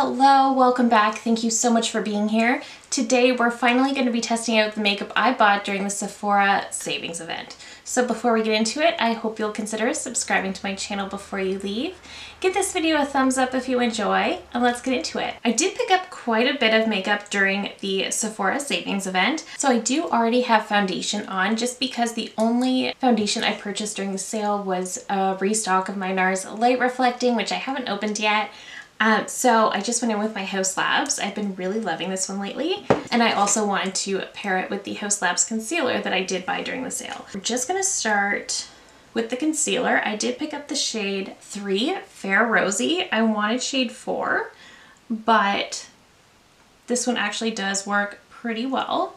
Hello, welcome back. Thank you so much for being here. Today we're finally going to be testing out the makeup I bought during the Sephora savings event. So before we get into it, I hope you'll consider subscribing to my channel before you leave. Give this video a thumbs up if you enjoy, and let's get into it. I did pick up quite a bit of makeup during the Sephora savings event, so I do already have foundation on just because the only foundation I purchased during the sale was a restock of my NARS Light Reflecting, which I haven't opened yet. So I just went in with my Haus Labs. I've been really loving this one lately. And I also wanted to pair it with the Haus Labs concealer that I did buy during the sale. We're just going to start with the concealer. I did pick up the shade 3 Fair Rosy. I wanted shade 4, but this one actually does work pretty well.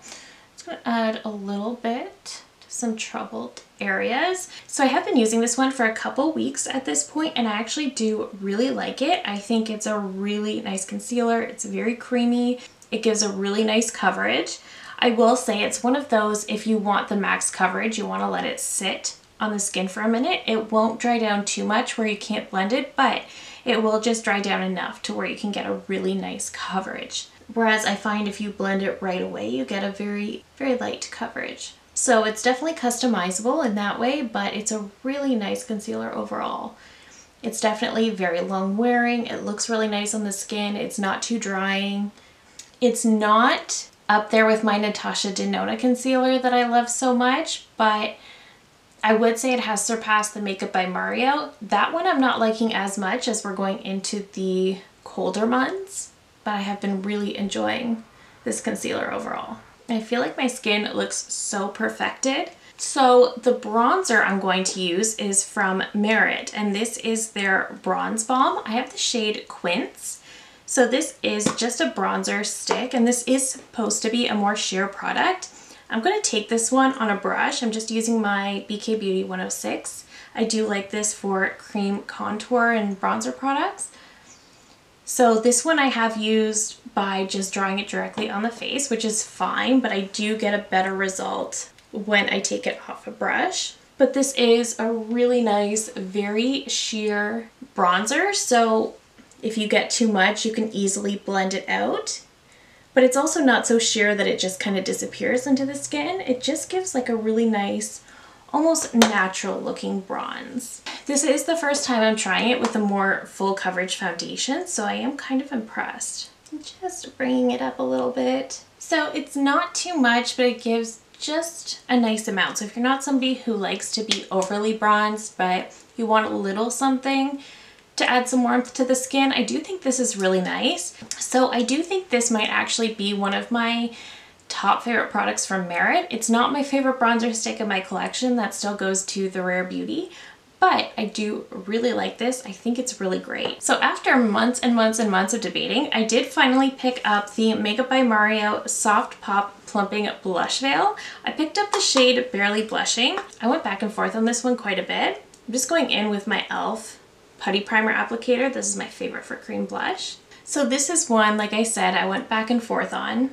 It's going to add a little bit to some troubled areas. So I have been using this one for a couple weeks at this point, and I actually do really like it. I think it's a really nice concealer. It's very creamy. It gives a really nice coverage. I will say it's one of those, if you want the max coverage, you want to let it sit on the skin for a minute. It won't dry down too much where you can't blend it, but it will just dry down enough to where you can get a really nice coverage. Whereas I find if you blend it right away, you get a very, very light coverage. So it's definitely customizable in that way, but it's a really nice concealer overall. It's definitely very long wearing. It looks really nice on the skin. It's not too drying. It's not up there with my Natasha Denona concealer that I love so much, but I would say it has surpassed the Makeup by Mario. That one I'm not liking as much as we're going into the colder months, but I have been really enjoying this concealer overall. I feel like my skin looks so perfected. So the bronzer I'm going to use is from Merit, and this is their Bronze Balm. I have the shade Quince. So this is just a bronzer stick, and this is supposed to be a more sheer product. I'm going to take this one on a brush. I'm just using my BK Beauty 106. I do like this for cream contour and bronzer products. So this one I have used by just drawing it directly on the face, which is fine, but I do get a better result when I take it off a brush. But this is a really nice, very sheer bronzer, so if you get too much, you can easily blend it out. But it's also not so sheer that it just kind of disappears into the skin. It just gives like a really nice, almost natural looking bronze. This is the first time I'm trying it with a more full coverage foundation, so I am kind of impressed. I'm just bringing it up a little bit. So it's not too much, but it gives just a nice amount. So if you're not somebody who likes to be overly bronzed, but you want a little something to add some warmth to the skin, I do think this is really nice. So I do think this might actually be one of my top favorite products from Merit. It's not my favorite bronzer stick in my collection. That still goes to the Rare Beauty, but I do really like this. I think it's really great. So after months and months and months of debating, I did finally pick up the Makeup by Mario Soft Pop Plumping Blush Veil. I picked up the shade Barely Blushing. I went back and forth on this one quite a bit. I'm just going in with my e.l.f. Putty Primer Applicator. This is my favorite for cream blush. So this is one, like I said, I went back and forth on.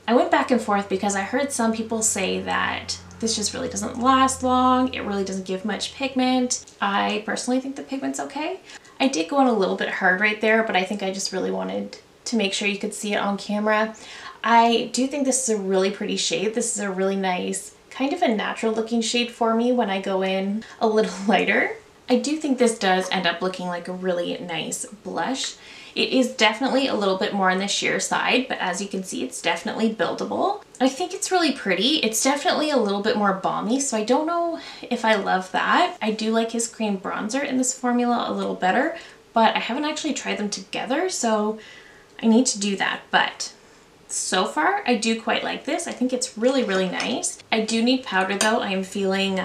I went back and forth because I heard some people say that this just really doesn't last long. It really doesn't give much pigment. I personally think the pigment's okay. I did go in a little bit hard right there, but I think I just really wanted to make sure you could see it on camera. I do think this is a really pretty shade. This is a really nice, kind of a natural looking shade for me when I go in a little lighter. I do think this does end up looking like a really nice blush. It is definitely a little bit more on the sheer side, but as you can see, it's definitely buildable. I think it's really pretty. It's definitely a little bit more balmy, so I don't know if I love that. I do like his cream bronzer in this formula a little better, but I haven't actually tried them together, so I need to do that. But so far, I do quite like this. I think it's really, really nice. I do need powder though. I am feeling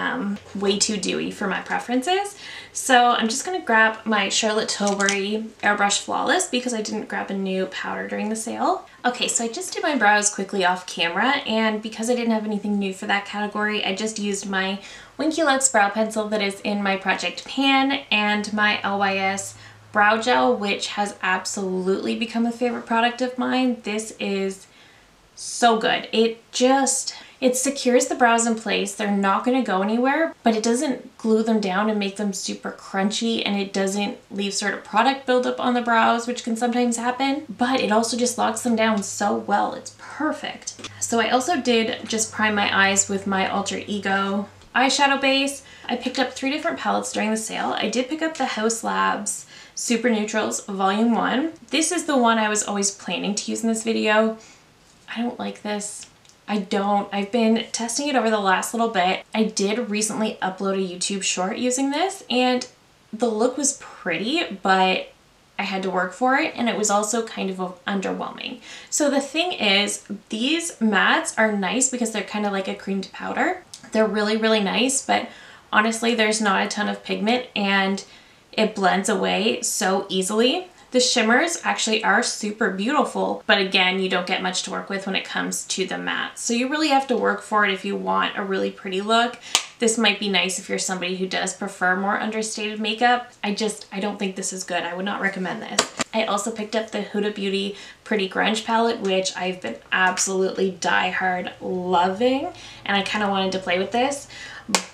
way too dewy for my preferences. So I'm just gonna grab my Charlotte Tilbury Airbrush Flawless because I didn't grab a new powder during the sale. Okay, so I just did my brows quickly off camera, and because I didn't have anything new for that category, I just used my Winky Luxe brow pencil that is in my Project Pan and my LYS brow gel, which has absolutely become a favorite product of mine. This is So good. It secures the brows in place. They're not going to go anywhere, but it doesn't glue them down and make them super crunchy, and it doesn't leave sort of product buildup on the brows, which can sometimes happen, but it also just locks them down so well. It's perfect. So I also did just prime my eyes with my Alter Ego eyeshadow base. I picked up 3 different palettes during the sale. I did pick up the Haus Labs Super Neutrals Volume 1. This is the one I was always planning to use in this video. I don't like this. I've been testing it over the last little bit. I did recently upload a YouTube short using this, and the look was pretty, but I had to work for it, and it was also kind of underwhelming. So the thing is, these mattes are nice because they're kind of like a creamed powder. They're really, really nice, but honestly, there's not a ton of pigment and it blends away so easily. The shimmers actually are super beautiful, but again, you don't get much to work with when it comes to the mattes. So you really have to work for it if you want a really pretty look. This might be nice if you're somebody who does prefer more understated makeup. I don't think this is good. I would not recommend this. I also picked up the Huda Beauty Pretty Grunge palette, which I've been absolutely diehard loving, and I kind of wanted to play with this,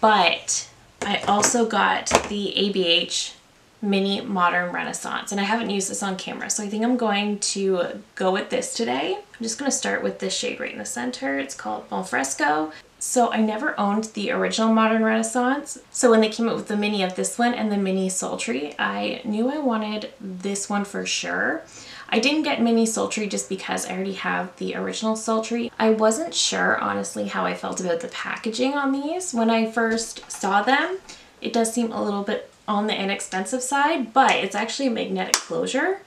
but I also got the ABH Mini Modern Renaissance, and I haven't used this on camera, so I think I'm going to go with this today. I'm just going to start with this shade right in the center. It's called Bon Fresco. So I never owned the original Modern Renaissance, so when they came out with the mini of this one and the mini Sultry, I knew I wanted this one for sure. I didn't get mini Sultry just because I already have the original Sultry. I wasn't sure, honestly, how I felt about the packaging on these. When I first saw them, it does seem a little bit on the inexpensive side, but it's actually a magnetic closure,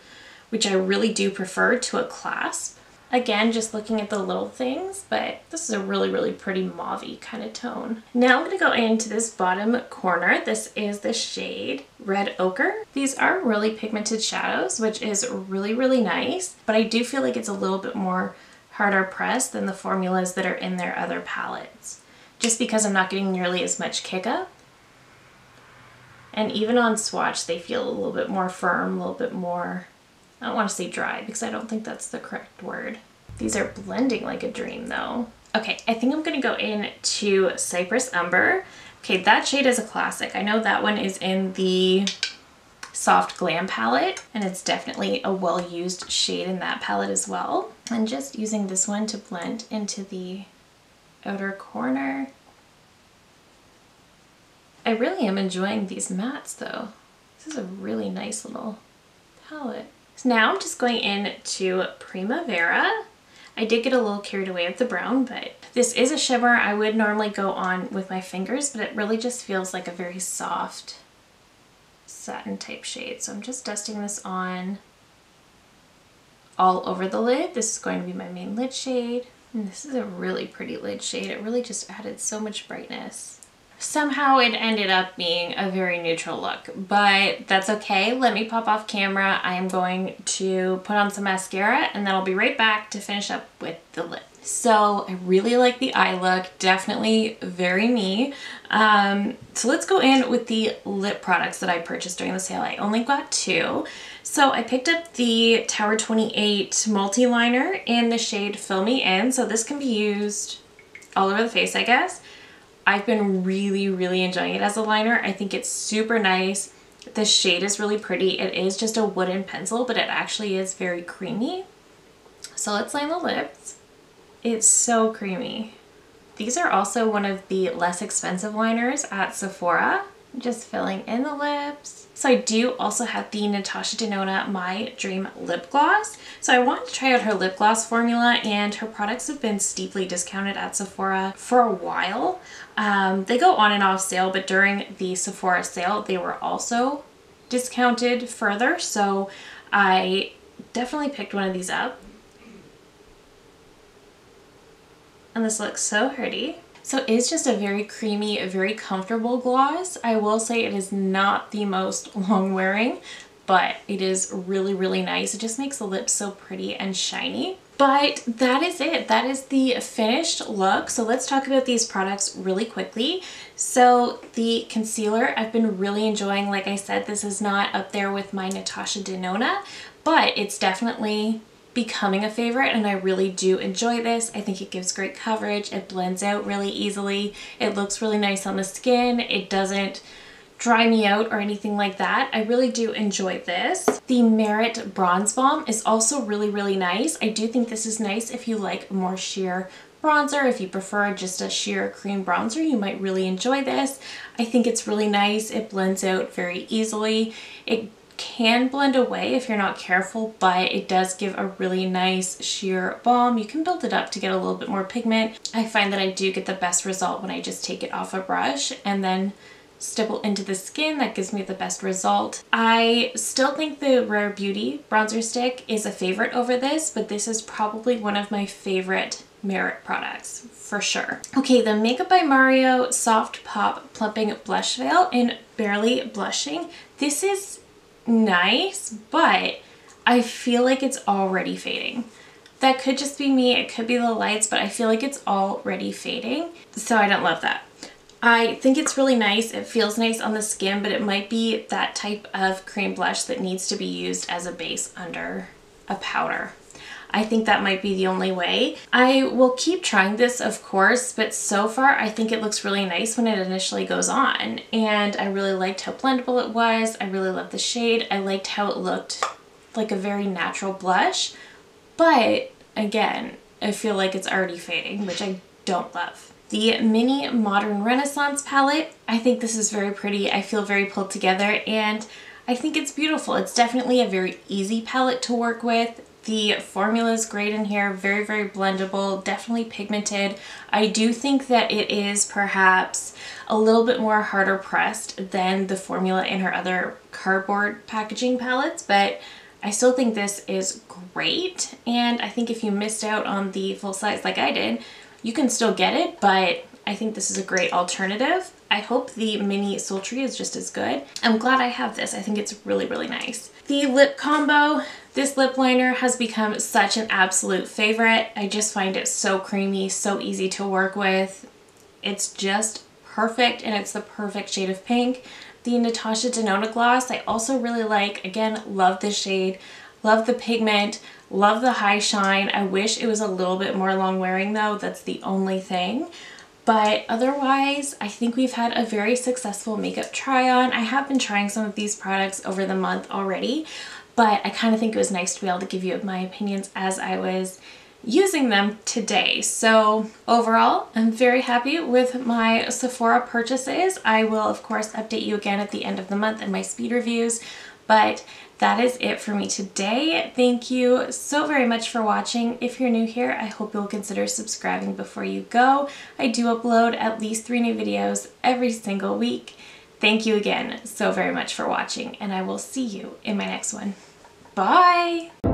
which I really do prefer to a clasp. Again, just looking at the little things, but this is a really, really pretty mauve-y kind of tone. Now I'm going to go into this bottom corner. This is the shade Red Ochre. These are really pigmented shadows, which is really, really nice, but I do feel like it's a little bit more harder pressed than the formulas that are in their other palettes, just because I'm not getting nearly as much kick up. And even on swatch, they feel a little bit more firm, a little bit more, I don't want to say dry because I don't think that's the correct word. These are blending like a dream though. Okay, I think I'm going to go into Cypress Umber. Okay, that shade is a classic. I know that one is in the Soft Glam palette, and it's definitely a well-used shade in that palette as well. I'm just using this one to blend into the outer corner. I really am enjoying these mattes though. This is a really nice little palette. So now I'm just going into Primavera. I did get a little carried away with the brown, but this is a shimmer I would normally go on with my fingers, but it really just feels like a very soft satin type shade. So I'm just dusting this on all over the lid. This is going to be my main lid shade. And this is a really pretty lid shade. It really just added so much brightness. Somehow it ended up being a very neutral look, but that's okay. Let me pop off camera. I am going to put on some mascara, and then I'll be right back to finish up with the lip. So I really like the eye look, definitely very me. So let's go in with the lip products that I purchased during the sale. I only got 2. So I picked up the Tower 28 multi-liner in the shade Fill Me In. So this can be used all over the face, I guess. I've been really, really enjoying it as a liner. I think it's super nice. The shade is really pretty. It is just a wooden pencil, but it actually is very creamy. So let's line the lips. It's so creamy. These are also one of the less expensive liners at Sephora. Just filling in the lips. So I do also have the Natasha Denona My Dream Lip Gloss. So I wanted to try out her lip gloss formula, and her products have been steeply discounted at Sephora for a while. They go on and off sale, but during the Sephora sale, they were also discounted further. So I definitely picked one of these up. And this looks so pretty. So it is just a very creamy, a very comfortable gloss. I will say it is not the most long wearing, but it is really, really nice. It just makes the lips so pretty and shiny. But that is it. That is the finished look. So let's talk about these products really quickly. So the concealer I've been really enjoying. Like I said, this is not up there with my Natasha Denona, but it's definitely becoming a favorite, and I really do enjoy this. I think it gives great coverage. It blends out really easily. It looks really nice on the skin. It doesn't dry me out or anything like that. I really do enjoy this. The Merit Bronze Balm is also really, really nice. I do think this is nice if you like more sheer bronzer. If you prefer just a sheer cream bronzer, you might really enjoy this. I think it's really nice. It blends out very easily. It can blend away if you're not careful, but it does give a really nice sheer balm. You can build it up to get a little bit more pigment. I find that I do get the best result when I just take it off a brush and then stipple into the skin. That gives me the best result. I still think the Rare Beauty bronzer stick is a favorite over this, but this is probably one of my favorite Merit products for sure. Okay, the Makeup by Mario Soft Pop Plumping Blush Veil in Barely Blushing. This is nice, but I feel like it's already fading. That could just be me, it could be the lights, but I feel like it's already fading, so I don't love that. I think it's really nice. It feels nice on the skin, but it might be that type of cream blush that needs to be used as a base under a powder. I think that might be the only way. I will keep trying this, of course, but so far I think it looks really nice when it initially goes on. And I really liked how blendable it was. I really loved the shade. I liked how it looked like a very natural blush. But again, I feel like it's already fading, which I don't love. The Mini Modern Renaissance palette, I think this is very pretty. I feel very pulled together and I think it's beautiful. It's definitely a very easy palette to work with. The formula is great in here, very, very blendable, definitely pigmented. I do think that it is perhaps a little bit more harder pressed than the formula in her other cardboard packaging palettes, but I still think this is great. And I think if you missed out on the full size like I did, you can still get it, but I think this is a great alternative. I hope the mini sultry is just as good. I'm glad I have this. I think it's really, really nice. The lip combo, this lip liner has become such an absolute favorite. I just find it so creamy, so easy to work with. It's just perfect, and it's the perfect shade of pink. The Natasha Denona gloss, I also really like. Again, love the shade, love the pigment, love the high shine. I wish it was a little bit more long wearing though. That's the only thing. But otherwise, I think we've had a very successful makeup try on. I have been trying some of these products over the month already, but I kind of think it was nice to be able to give you my opinions as I was using them today. So overall, I'm very happy with my Sephora purchases. I will of course update you again at the end of the month in my speed reviews, but that is it for me today. Thank you so very much for watching. If you're new here, I hope you'll consider subscribing before you go. I do upload at least 3 new videos every single week. Thank you again so very much for watching, and I will see you in my next one. Bye!